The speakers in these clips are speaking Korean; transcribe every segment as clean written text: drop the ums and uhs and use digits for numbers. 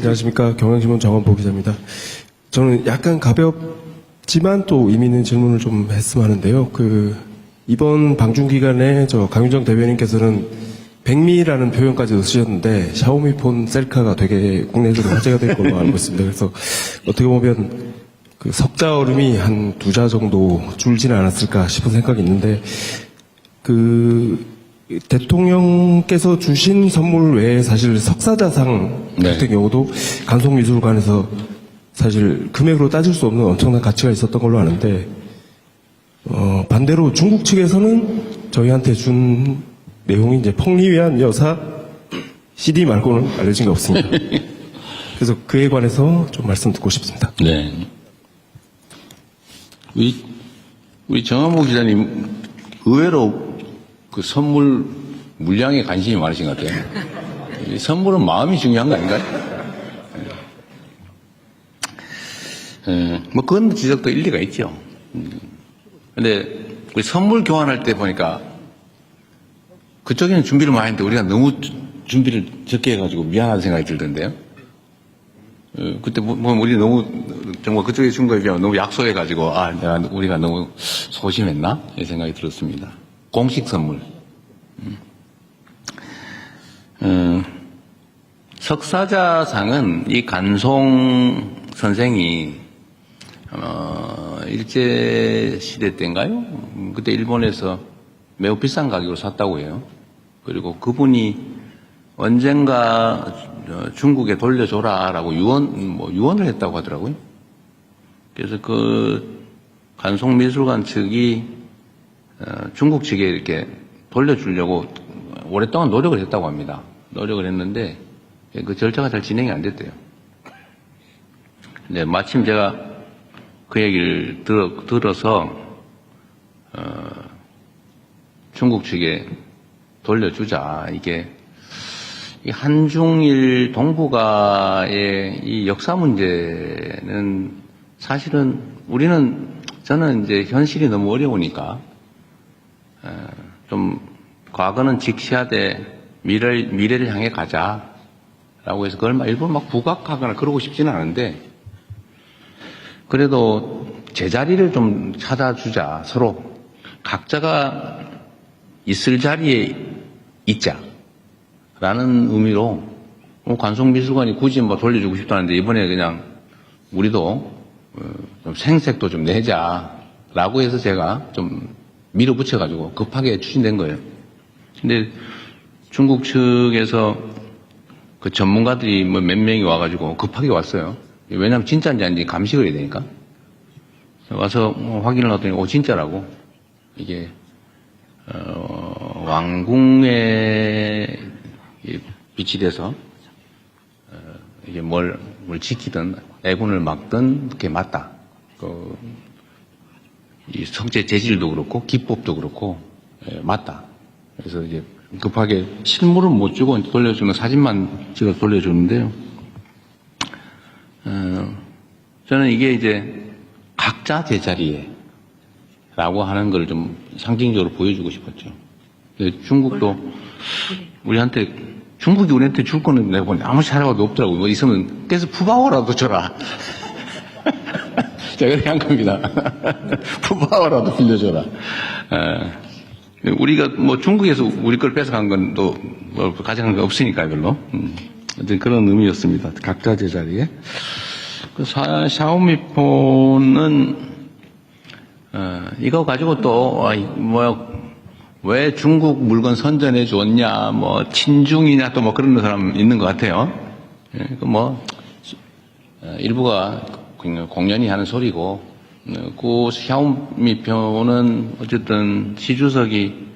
안녕하십니까. 경향신문 정원보 기자입니다. 저는 약간 가볍지만 또 의미 있는 질문을 좀 했으면 하는데요. 이번 방중 기간에 강윤정 대변인께서는 백미라는 표현까지 쓰셨는데 샤오미폰 셀카가 되게 국내에서도 화제가 될 걸로 알고 있습니다. 그래서 어떻게 보면 석자 얼음이 한 2자 정도 줄지는 않았을까 싶은 생각이 있는데 대통령께서 주신 선물 외에 사실 석사자상 같은 경우도 간송미술관에서 사실 금액으로 따질 수 없는 엄청난 가치가 있었던 걸로 아는데 반대로 중국 측에서는 저희한테 준 내용이 이제 펑리위안 여사 CD 말고는 알려진 게 없습니다. 그래서 그에 관해서 좀 말씀 듣고 싶습니다. 네. 우리 정한모 기자님 의외로 그 선물 물량에 관심이 많으신 것 같아요. 이 선물은 마음이 중요한 거 아닌가요? 뭐 그건 지적도 일리가 있죠. 근데 우리 선물 교환할 때 보니까 그쪽에는 준비를 많이 했는데 우리가 너무 준비를 적게 해가지고 미안한 생각이 들던데요. 그때 우리 너무 정말 그쪽에 준 거에 비하면 너무 약소해가지고 우리가 너무 소심했나 이 생각이 들었습니다. 공식 선물. 석사자상은 이 간송 선생이 일제 시대 때인가요? 그때 일본에서 매우 비싼 가격으로 샀다고 해요. 그리고 그분이 언젠가 중국에 돌려줘라라고 유언을 했다고 하더라고요. 그래서 간송미술관 측이 중국 측에 이렇게 돌려주려고 오랫동안 노력을 했다고 합니다. 노력을 했는데 그 절차가 잘 진행이 안 됐대요. 근데 마침 제가 그 얘기를 들어서 중국 측에 돌려주자. 이게 이 한중일 동북아의 이 역사 문제는 사실은 저는 이제 현실이 너무 어려우니까 좀 과거는 직시하되 미래를 향해 가자라고 해서 그걸 일부러 막 부각하거나 그러고 싶지는 않은데 그래도 제자리를 좀 찾아주자. 서로 각자가 있을 자리에 있자라는 의미로 간송미술관이 굳이 돌려주고 싶다는데 이번에 그냥 우리도 좀 생색도 좀 내자라고 해서 제가 좀 밀어붙여가지고 급하게 추진된 거예요. 근데 중국 측에서 그 전문가들이 몇 명이 와가지고 급하게 왔어요. 왜냐하면 진짜인지 아닌지 감식을 해야 되니까. 와서 확인을 하더니 진짜라고. 이게 왕궁에 빛이 돼서 이게 뭘 지키든 애군을 막든 그게 맞다. 이 성체 재질도 그렇고 기법도 그렇고 맞다. 그래서 이제 급하게 실물은 못 주고 돌려주는 사진만 찍어 돌려주는데요. 저는 이게 이제 각자 제자리에 라고 하는 걸 좀 상징적으로 보여주고 싶었죠. 중국도 중국이 우리한테 줄 거는 내가 보니 아무 자료가 없더라고요. 있으면 계속 푸바오라도 줘라. 제가 그렇게 한 겁니다. 푸바오라도 빌려줘라. 우리가 중국에서 우리 걸 뺏어간 건 또 가져간 거 없으니까 별로. 그런 의미였습니다. 각자 제자리에. 샤오미폰은 이거 가지고 또 왜 중국 물건 선전해 줬냐, 친중이냐 또 그런 사람 있는 것 같아요. 일부가 공연히 하는 소리고, 그 샤오미폰은 어쨌든 시 주석이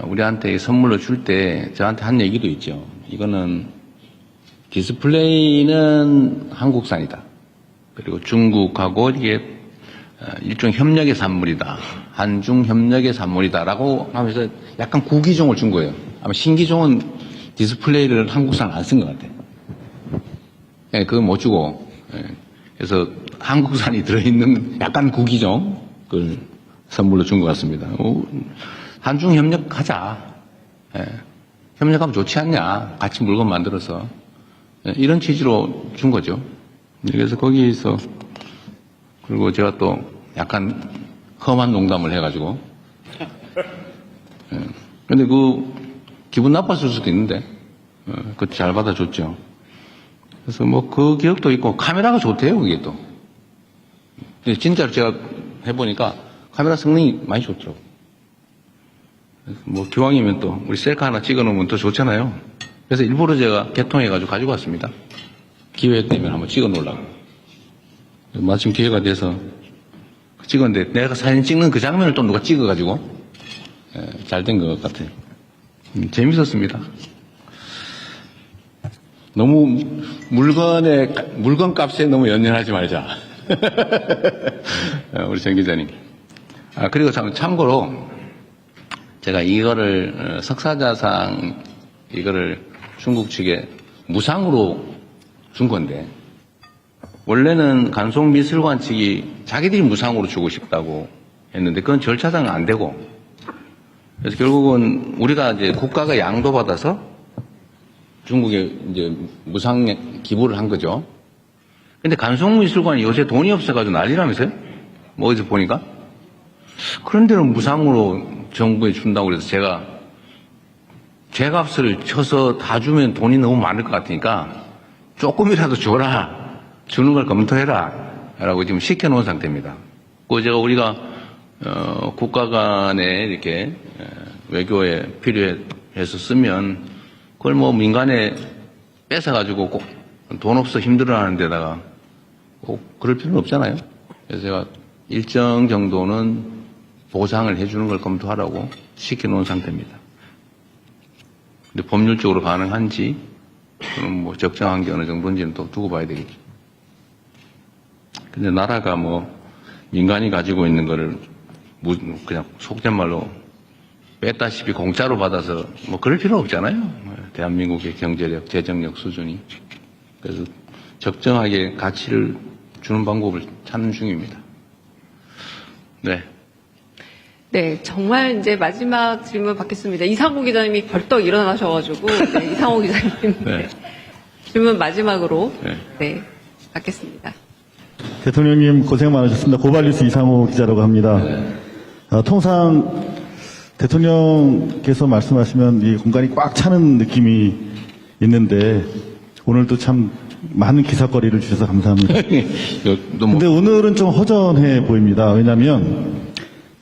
우리한테 선물로 줄 때 저한테 한 얘기도 있죠. 이거는 디스플레이는 한국산이다. 그리고 중국하고 이게 일종 협력의 산물이다. 한중 협력의 산물이다라고 하면서 약간 구기종을 준 거예요. 아마 신기종은 디스플레이를 한국산 안 쓴 것 같아요. 그건 못 주고. 그래서 한국산이 들어있는 약간 구기종 그걸 선물로 준 것 같습니다. 한중 협력하자. 협력하면 좋지 않냐. 같이 물건 만들어서. 이런 취지로 준 거죠. 그래서 거기에서 그리고 제가 또 약간 험한 농담을 해가지고 근데 기분 나빴을 수도 있는데 그것도 잘 받아줬죠. 그래서 뭐 그 기억도 있고 카메라가 좋대요. 그게 또 근데 진짜로 제가 해보니까 카메라 성능이 많이 좋더라고요. 뭐 기왕이면 또 우리 셀카 하나 찍어놓으면 더 좋잖아요. 그래서 일부러 제가 개통해가지고 가지고 왔습니다. 기회 되면 한번 찍어놓으려고. 마침 기회가 돼서 찍었는데 내가 사진 찍는 그 장면을 또 누가 찍어가지고 잘 된 것 같아요. 재밌었습니다. 너무 물건 값에 너무 연연하지 말자. 우리 정 기자님. 그리고 참고로 제가 이거를 석사자상 이거를 중국 측에 무상으로 준 건데 원래는 간송미술관 측이 자기들이 무상으로 주고 싶다고 했는데 그건 절차상 안 되고 그래서 결국은 우리가 이제 국가가 양도받아서 중국에 이제 무상 기부를 한 거죠. 근데 간송미술관이 요새 돈이 없어가지고 난리라면서요? 뭐 어디서 보니까? 그런 데는 무상으로 정부에 준다고 그래서 제가 제값을 쳐서 다 주면 돈이 너무 많을 것 같으니까 조금이라도 줘라. 주는 걸 검토해라. 라고 지금 시켜놓은 상태입니다. 우리가 국가 간에 이렇게 외교에 필요해서 쓰면 그걸 뭐 민간에 뺏어가지고 꼭 돈 없어 힘들어하는 데다가 꼭 그럴 필요는 없잖아요. 그래서 제가 일정 정도는 보상을 해주는 걸 검토하라고 시켜놓은 상태입니다. 근데 법률적으로 가능한지 그럼 뭐 적정한 게 어느 정도인지는 또 두고 봐야 되겠죠. 근데 나라가 뭐 민간이 가지고 있는 거를 그냥 속된 말로 뺐다시피 공짜로 받아서 뭐 그럴 필요 없잖아요. 대한민국의 경제력, 재정력 수준이. 그래서 적정하게 가치를 주는 방법을 찾는 중입니다. 네. 네, 정말 이제 마지막 질문 받겠습니다. 이상호 기자님이 벌떡 일어나셔가지고, 네, 이상호 기자님. 네. 질문 마지막으로, 네. 받겠습니다. 대통령님 고생 많으셨습니다. 고발뉴스 이상호 기자라고 합니다. 통상 대통령께서 말씀하시면 이 공간이 꽉 차는 느낌이 있는데 오늘도 참 많은 기사거리를 주셔서 감사합니다. 근데 오늘은 좀 허전해 보입니다. 왜냐하면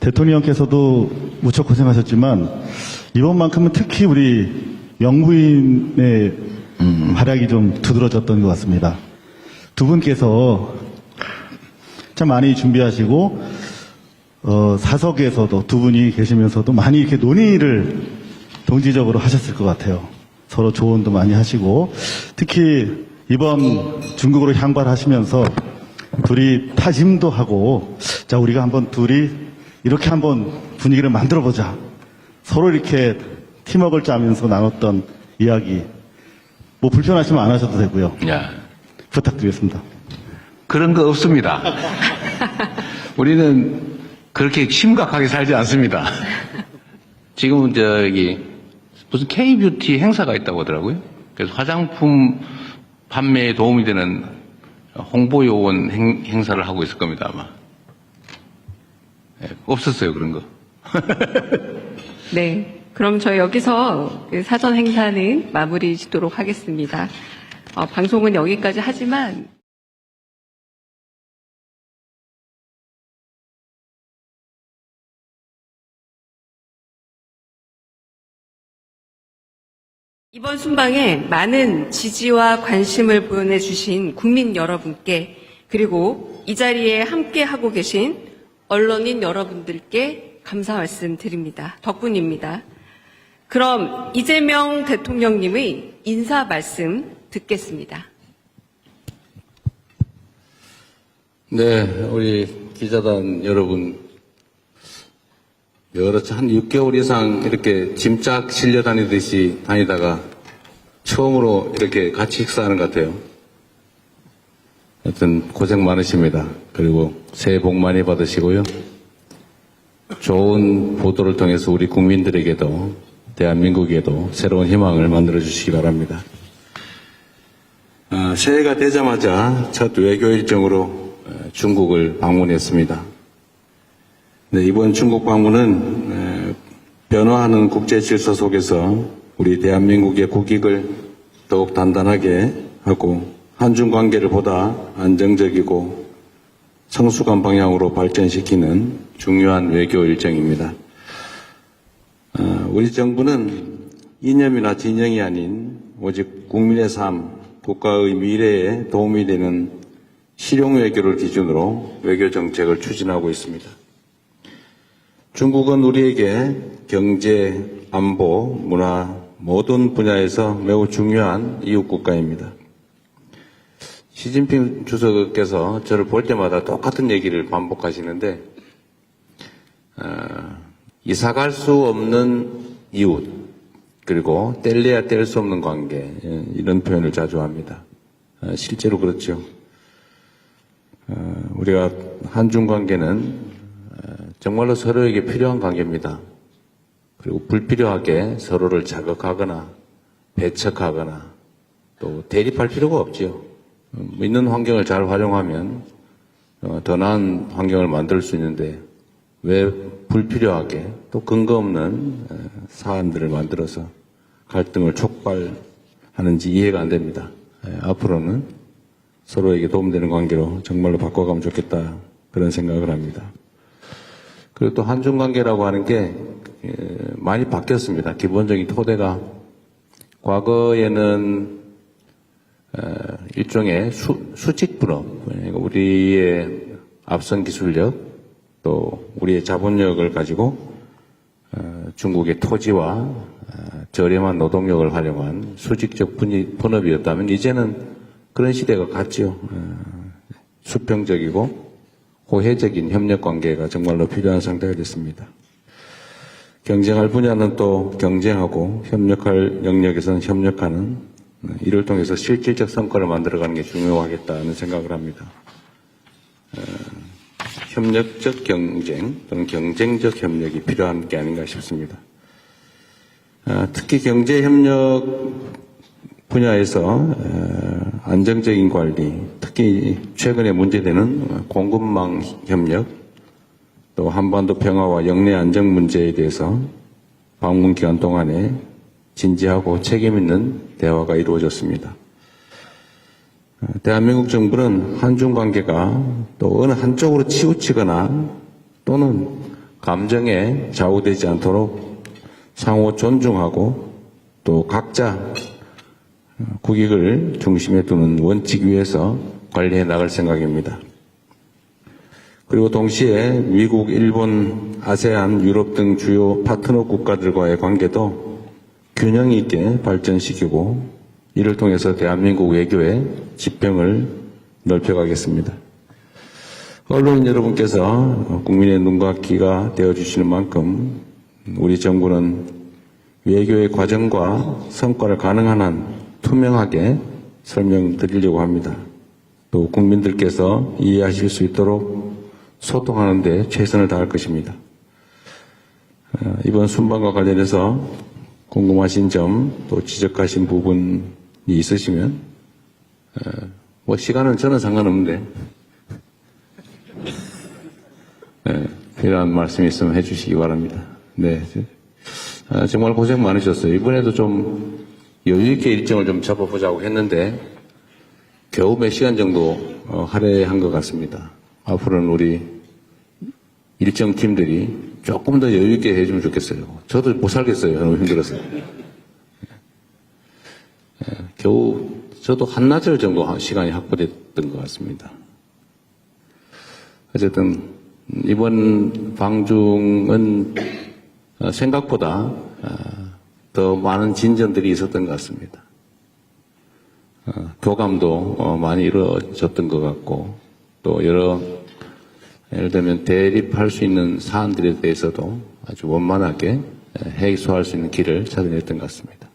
대통령께서도 무척 고생하셨지만 이번만큼은 특히 우리 영부인의 활약이 좀 두드러졌던 것 같습니다. 두 분께서 참 많이 준비하시고 사석에서도 두 분이 계시면서도 많이 이렇게 논의를 동지적으로 하셨을 것 같아요. 서로 조언도 많이 하시고 특히 이번 중국으로 향발하시면서 둘이 타짐도 하고 자 우리가 한번 둘이 이렇게 한번 분위기를 만들어보자. 서로 이렇게 팀워크를 짜면서 나눴던 이야기 뭐 불편하시면 안 하셔도 되고요. 야. 부탁드리겠습니다. 그런 거 없습니다. 우리는 그렇게 심각하게 살지 않습니다. 지금은 무슨 K-뷰티 행사가 있다고 하더라고요. 그래서 화장품 판매에 도움이 되는 홍보 요원 행사를 하고 있을 겁니다, 아마. 네, 없었어요, 그런 거. 네. 그럼 저희 여기서 그 사전 행사는 마무리 짓도록 하겠습니다. 방송은 여기까지 하지만 이번 순방에 많은 지지와 관심을 보내주신 국민 여러분께 그리고 이 자리에 함께하고 계신 언론인 여러분들께 감사 말씀 드립니다. 덕분입니다. 그럼 이재명 대통령님의 인사 말씀 듣겠습니다. 네, 우리 기자단 여러분, 한 6개월 이상 이렇게 짐짝 실려 다니듯이 다니다가 처음으로 이렇게 같이 식사하는 것 같아요. 하여튼 고생 많으십니다. 그리고 새해 복 많이 받으시고요. 좋은 보도를 통해서 우리 국민들에게도 대한민국에도 새로운 희망을 만들어 주시기 바랍니다. 새해가 되자마자 첫 외교 일정으로 중국을 방문했습니다. 네, 이번 중국 방문은 변화하는 국제 질서 속에서 우리 대한민국의 국익을 더욱 단단하게 하고 한중 관계를 보다 안정적이고 성숙한 방향으로 발전시키는 중요한 외교 일정입니다. 우리 정부는 이념이나 진영이 아닌 오직 국민의 삶, 국가의 미래에 도움이 되는 실용 외교를 기준으로 외교 정책을 추진하고 있습니다. 중국은 우리에게 경제, 안보, 문화 모든 분야에서 매우 중요한 이웃 국가입니다. 시진핑 주석께서 저를 볼 때마다 똑같은 얘기를 반복하시는데 이사갈 수 없는 이웃 그리고 뗄래야 뗄 수 없는 관계 이런 표현을 자주 합니다. 실제로 그렇죠. 우리가 한중 관계는 정말로 서로에게 필요한 관계입니다. 그리고 불필요하게 서로를 자극하거나 배척하거나 또 대립할 필요가 없지요. 있는 환경을 잘 활용하면 더 나은 환경을 만들 수 있는데 왜 불필요하게 또 근거 없는 사안들을 만들어서 갈등을 촉발하는지 이해가 안 됩니다. 앞으로는 서로에게 도움되는 관계로 정말로 바꿔가면 좋겠다 그런 생각을 합니다. 그리고 또 한중 관계라고 하는 게 많이 바뀌었습니다. 기본적인 토대가 과거에는 일종의 수직분업, 우리의 앞선 기술력 또 우리의 자본력을 가지고 중국의 토지와 저렴한 노동력을 활용한 수직적 분업이었다면 이제는 그런 시대가 갔죠. 수평적이고 호혜적인 협력 관계가 정말로 필요한 상태가 됐습니다. 경쟁할 분야는 또 경쟁하고 협력할 영역에서는 협력하는 이를 통해서 실질적 성과를 만들어가는 게 중요하겠다는 생각을 합니다. 협력적 경쟁 또는 경쟁적 협력이 필요한 게 아닌가 싶습니다. 특히 경제협력 분야에서 안정적인 관리, 특히 최근에 문제되는 공급망 협력, 또 한반도 평화와 영내 안정 문제에 대해서 방문 기간 동안에 진지하고 책임 있는 대화가 이루어졌습니다. 대한민국 정부는 한중 관계가 또 어느 한쪽으로 치우치거나 또는 감정에 좌우되지 않도록 상호 존중하고 또 각자 국익을 중심에 두는 원칙 위에서 관리해 나갈 생각입니다. 그리고 동시에 미국, 일본, 아세안, 유럽 등 주요 파트너 국가들과의 관계도 균형 있게 발전시키고 이를 통해서 대한민국 외교의 지평을 넓혀가겠습니다. 언론인 여러분께서 국민의 눈과 귀가 되어주시는 만큼 우리 정부는 외교의 과정과 성과를 가능한 한 투명하게 설명드리려고 합니다. 또 국민들께서 이해하실 수 있도록 소통하는 데 최선을 다할 것입니다. 이번 순방과 관련해서 궁금하신 점 또 지적하신 부분이 있으시면 시간은 저는 상관없는데 필요한 말씀이 있으면 해주시기 바랍니다. 네, 정말 고생 많으셨어요. 이번에도 좀 여유있게 일정을 좀 잡아보자고 했는데 겨우 몇 시간 정도 할애한 것 같습니다. 앞으로는 우리 일정팀들이 조금 더 여유있게 해주면 좋겠어요. 저도 못 살겠어요. 너무 힘들어서. 겨우 저도 한나절 정도 시간이 확보됐던 것 같습니다. 어쨌든 이번 방중은 생각보다 더 많은 진전들이 있었던 것 같습니다. 교감도 많이 이루어졌던 것 같고 또 여러 예를 들면 대립할 수 있는 사안들에 대해서도 아주 원만하게 해소할 수 있는 길을 찾아냈던 것 같습니다.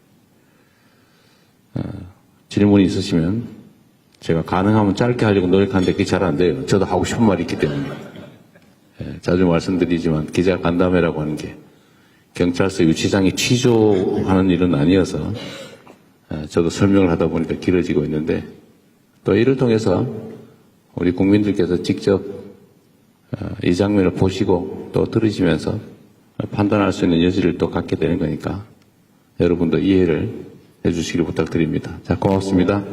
질문이 있으시면 제가 가능하면 짧게 하려고 노력하는데 그게 잘 안 돼요. 저도 하고 싶은 말이 있기 때문에. 자주 말씀드리지만 기자 간담회라고 하는 게 경찰서 유치장이 취조하는 일은 아니어서 저도 설명을 하다 보니까 길어지고 있는데 또 이를 통해서 우리 국민들께서 직접 이 장면을 보시고 또 들으시면서 판단할 수 있는 여지를 또 갖게 되는 거니까 여러분도 이해를 해주시길 부탁드립니다. 자, 고맙습니다.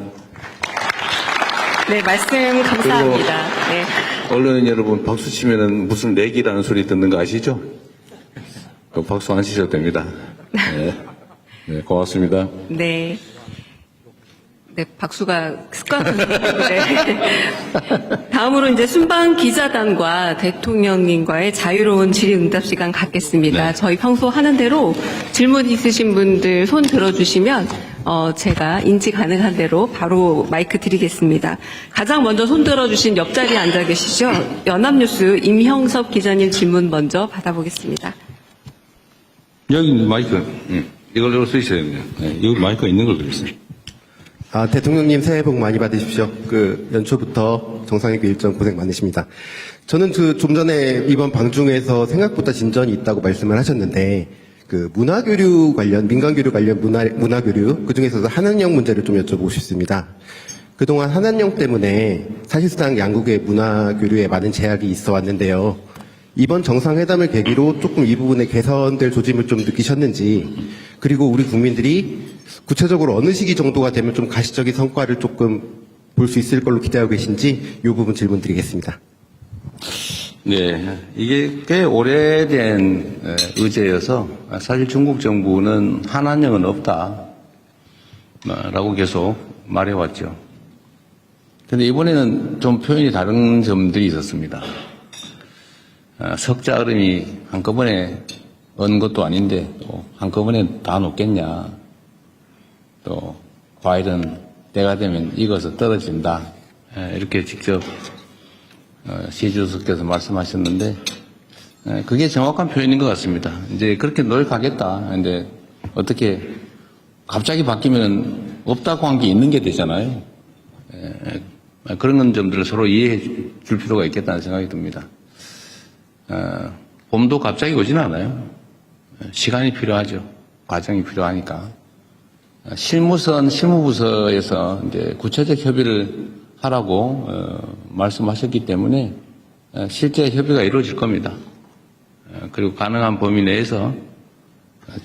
네, 말씀 감사합니다. 네. 언론인 여러분, 박수 치면은 무슨 내기라는 소리 듣는 거 아시죠? 그 박수 안 치셔도 됩니다. 네. 네, 고맙습니다. 네. 네, 박수가 습관적으로. 네. 다음으로 이제 순방 기자단과 대통령님과의 자유로운 질의응답 시간 갖겠습니다. 네. 저희 평소 하는 대로 질문 있으신 분들 손 들어주시면 제가 인지 가능한 대로 바로 마이크 드리겠습니다. 가장 먼저 손 들어주신 옆자리에 앉아 계시죠? 연합뉴스 임형섭 기자님 질문 먼저 받아보겠습니다. 여기 마이크, 이걸로 쓰셔야 돼요. 네, 여기 마이크가 있는 걸 그랬어요. 대통령님 새해 복 많이 받으십시오. 연초부터 정상회의 일정 고생 많으십니다. 저는 좀 전에 이번 방중에서 생각보다 진전이 있다고 말씀을 하셨는데, 문화교류 관련, 민간교류 관련 문화교류, 그 중에서도 한한령 문제를 좀 여쭤보고 싶습니다. 그동안 한한령 때문에 사실상 양국의 문화교류에 많은 제약이 있어 왔는데요. 이번 정상회담을 계기로 조금 이 부분에 개선될 조짐을 좀 느끼셨는지, 그리고 우리 국민들이 구체적으로 어느 시기 정도가 되면 좀 가시적인 성과를 조금 볼 수 있을 걸로 기대하고 계신지 이 부분 질문 드리겠습니다. 네, 이게 꽤 오래된 의제여서 사실 중국 정부는 한한령은 없다 라고 계속 말해왔죠. 그런데 이번에는 좀 표현이 다른 점들이 있었습니다. 석자 얼음이 한꺼번에 언 것도 아닌데 또 한꺼번에 다 녹겠냐, 또 과일은 때가 되면 익어서 떨어진다, 이렇게 직접 시 주석께서 말씀하셨는데 그게 정확한 표현인 것 같습니다. 이제 그렇게 노력하겠다. 근데 어떻게 갑자기 바뀌면 없다고 한 게 있는 게 되잖아요. 그런 점들을 서로 이해해 줄 필요가 있겠다는 생각이 듭니다. 봄도 갑자기 오진 않아요. 시간이 필요하죠. 과정이 필요하니까. 실무부서에서 이제 구체적 협의를 하라고 말씀하셨기 때문에 실제 협의가 이루어질 겁니다. 그리고 가능한 범위 내에서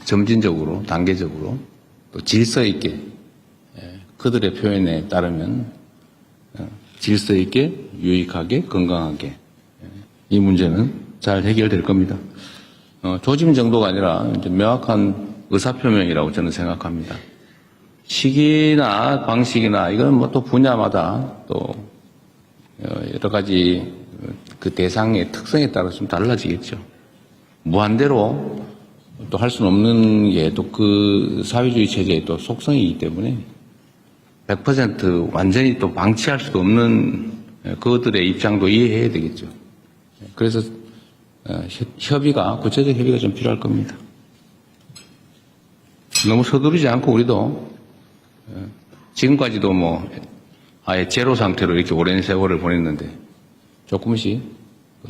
점진적으로, 단계적으로 또 질서 있게 그들의 표현에 따르면 질서 있게, 유익하게, 건강하게 이 문제는 잘 해결될 겁니다. 조짐 정도가 아니라 이제 명확한 의사표명이라고 저는 생각합니다. 시기나 방식이나 이건 뭐 또 분야마다 또 여러 가지 그 대상의 특성에 따라 좀 달라지겠죠. 무한대로 또 할 수는 없는 게 또 그 사회주의 체제의 또 속성이기 때문에 100% 완전히 또 방치할 수도 없는 그들의 입장도 이해해야 되겠죠. 그래서 구체적 협의가 좀 필요할 겁니다. 너무 서두르지 않고 우리도 지금까지도 뭐 아예 제로 상태로 이렇게 오랜 세월을 보냈는데 조금씩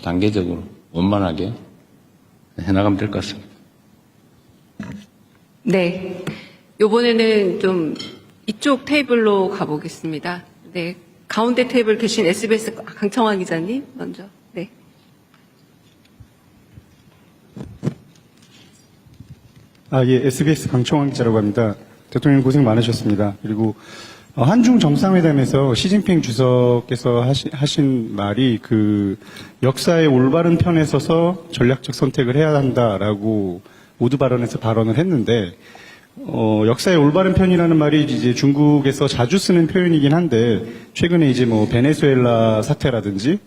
단계적으로 원만하게 해나가면 될 것 같습니다. 네. 이번에는 좀 이쪽 테이블로 가보겠습니다. 네. 가운데 테이블 계신 SBS 강청화 기자님 먼저. 네. 예, SBS 강청환 기자라고 합니다. 대통령 고생 많으셨습니다. 그리고 한중 정상회담에서 시진핑 주석께서 하신 말이 역사의 올바른 편에 서서 전략적 선택을 해야 한다라고 모두 발언에서 발언을 했는데 역사의 올바른 편이라는 말이 이제 중국에서 자주 쓰는 표현이긴 한데 최근에 이제 뭐 베네수엘라 사태라든지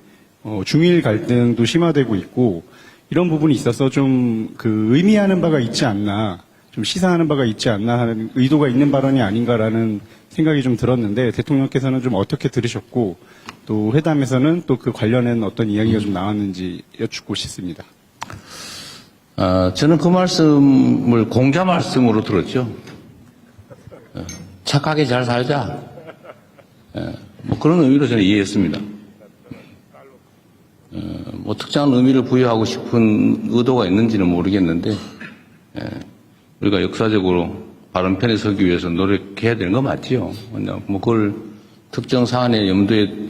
중일 갈등도 심화되고 있고 이런 부분이 있어서 좀 의미하는 바가 있지 않나, 좀 시사하는 바가 있지 않나 하는 의도가 있는 발언이 아닌가라는 생각이 좀 들었는데 대통령께서는 좀 어떻게 들으셨고 또 회담에서는 또 그 관련된 어떤 이야기가 좀 나왔는지 여쭙고 싶습니다. 저는 그 말씀을 공자 말씀으로 들었죠. 착하게 잘 살자. 뭐 그런 의미로 저는 이해했습니다. 뭐 특정한 의미를 부여하고 싶은 의도가 있는지는 모르겠는데 우리가 역사적으로 바른 편에 서기 위해서 노력해야 되는 거 맞지요. 뭐 그걸 특정 사안에 염두에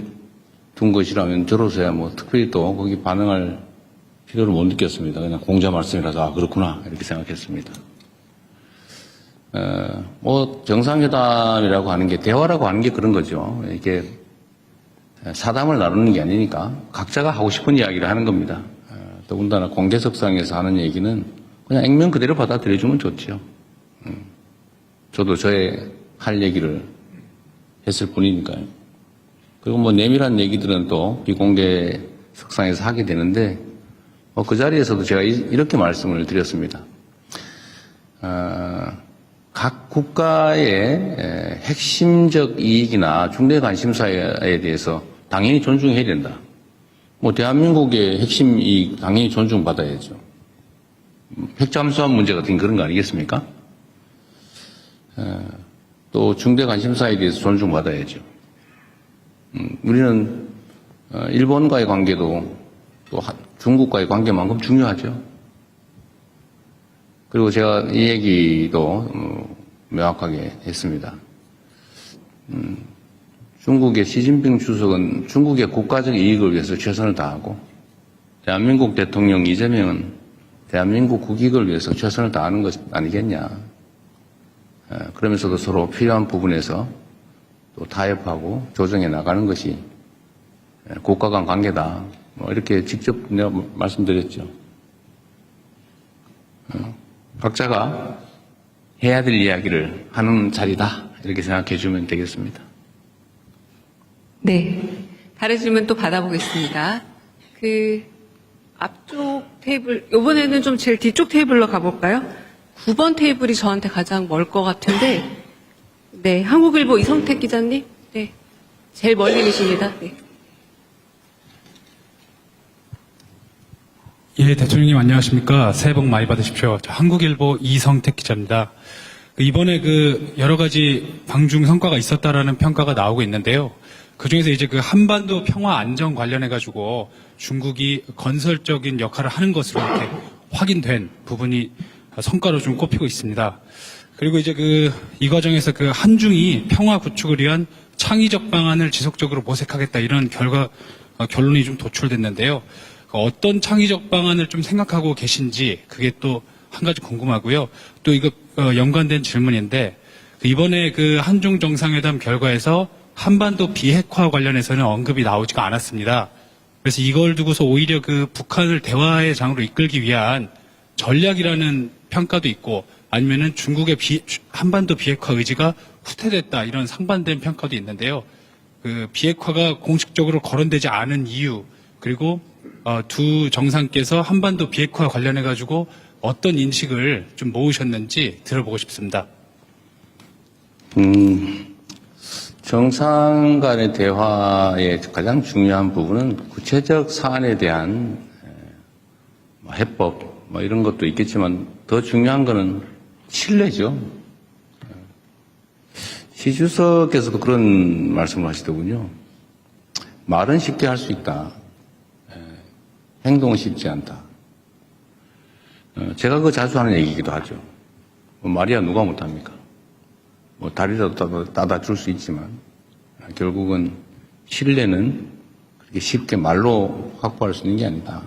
둔 것이라면 저로서야 뭐 특별히 또 거기 반응할 필요를 못 느꼈습니다. 그냥 공자 말씀이라서 아 그렇구나 이렇게 생각했습니다. 뭐 정상회담이라고 하는 게 대화라고 하는 게 그런 거죠. 이게 사담을 나누는 게 아니니까 각자가 하고 싶은 이야기를 하는 겁니다. 더군다나 공개석상에서 하는 얘기는 그냥 액면 그대로 받아들여주면 좋죠. 저도 저의 할 얘기를 했을 뿐이니까요. 그리고 뭐 내밀한 얘기들은 또 비공개 석상에서 하게 되는데 그 자리에서도 제가 이렇게 말씀을 드렸습니다. 각 국가의 핵심적 이익이나 중대 관심사에 대해서 당연히 존중해야 된다. 뭐 대한민국의 핵심 이익 당연히 존중받아야죠. 핵잠수함 문제 같은 그런 거 아니겠습니까? 또 중대 관심사에 대해서 존중받아야죠. 우리는 일본과의 관계도 또 중국과의 관계만큼 중요하죠. 그리고 제가 이 얘기도 명확하게 했습니다. 중국의 시진핑 주석은 중국의 국가적 이익을 위해서 최선을 다하고 대한민국 대통령 이재명은 대한민국 국익을 위해서 최선을 다하는 것 아니겠냐. 그러면서도 서로 필요한 부분에서 또 타협하고 조정해 나가는 것이 국가 간 관계다. 뭐 이렇게 직접 내가 말씀드렸죠. 각자가 해야 될 이야기를 하는 자리다. 이렇게 생각해 주면 되겠습니다. 네. 다른 질문 또 받아보겠습니다. 앞쪽 테이블, 이번에는 좀 제일 뒤쪽 테이블로 가볼까요? 9번 테이블이 저한테 가장 멀 것 같은데, 네. 한국일보 이성택 기자님? 네. 제일 멀리 계십니다. 네. 예, 대통령님 안녕하십니까. 새해 복 많이 받으십시오. 저 한국일보 이성택 기자입니다. 이번에 여러 가지 방중 성과가 있었다라는 평가가 나오고 있는데요. 그 중에서 이제 한반도 평화 안정 관련해가지고 중국이 건설적인 역할을 하는 것으로 이렇게 확인된 부분이 성과로 좀 꼽히고 있습니다. 그리고 이제 이 과정에서 한중이 평화 구축을 위한 창의적 방안을 지속적으로 모색하겠다 이런 결론이 좀 도출됐는데요. 어떤 창의적 방안을 좀 생각하고 계신지 그게 또 한 가지 궁금하고요. 또 이거 연관된 질문인데 이번에 한중 정상회담 결과에서 한반도 비핵화 관련해서는 언급이 나오지가 않았습니다. 그래서 이걸 두고서 오히려 북한을 대화의 장으로 이끌기 위한 전략이라는 평가도 있고 아니면은 중국의 한반도 비핵화 의지가 후퇴됐다 이런 상반된 평가도 있는데요. 비핵화가 공식적으로 거론되지 않은 이유 그리고 두 정상께서 한반도 비핵화 관련해 가지고 어떤 인식을 좀 모으셨는지 들어보고 싶습니다. 정상 간의 대화의 가장 중요한 부분은 구체적 사안에 대한 해법 이런 것도 있겠지만 더 중요한 것은 신뢰죠. 시 주석께서도 그런 말씀을 하시더군요. 말은 쉽게 할 수 있다. 행동은 쉽지 않다. 제가 자주 하는 얘기이기도 하죠. 말이야 누가 못합니까? 다리라도 따다 줄 수 있지만 결국은 신뢰는 그렇게 쉽게 말로 확보할 수 있는 게 아니다.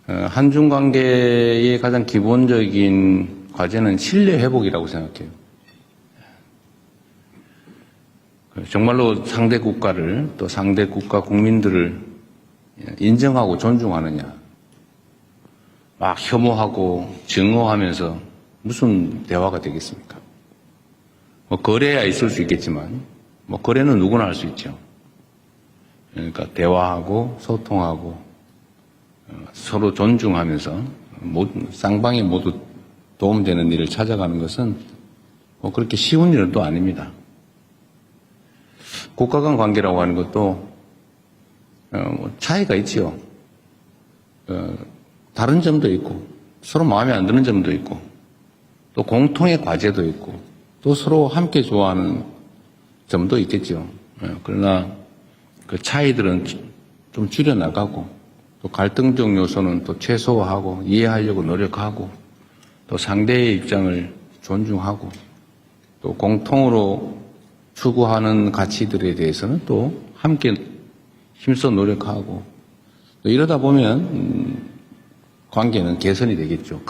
한중 관계의 가장 기본적인 과제는 신뢰 회복이라고 생각해요. 정말로 상대 국가를 또 상대 국가 국민들을 인정하고 존중하느냐. 막 혐오하고 증오하면서 무슨 대화가 되겠습니까? 거래야 있을 수 있겠지만, 거래는 누구나 할 수 있죠. 그러니까 대화하고 소통하고 서로 존중하면서 쌍방이 모두 도움되는 일을 찾아가는 것은 그렇게 쉬운 일은 또 아닙니다. 국가 간 관계라고 하는 것도 차이가 있지요. 다른 점도 있고 서로 마음에 안 드는 점도 있고 또 공통의 과제도 있고 또 서로 함께 좋아하는 점도 있겠죠. 그러나 그 차이들은 좀 줄여나가고 또 갈등적 요소는 또 최소화하고 이해하려고 노력하고 또 상대의 입장을 존중하고 또 공통으로 추구하는 가치들에 대해서는 또 함께 힘써 노력하고 또 이러다 보면 관계는 개선이 되겠죠.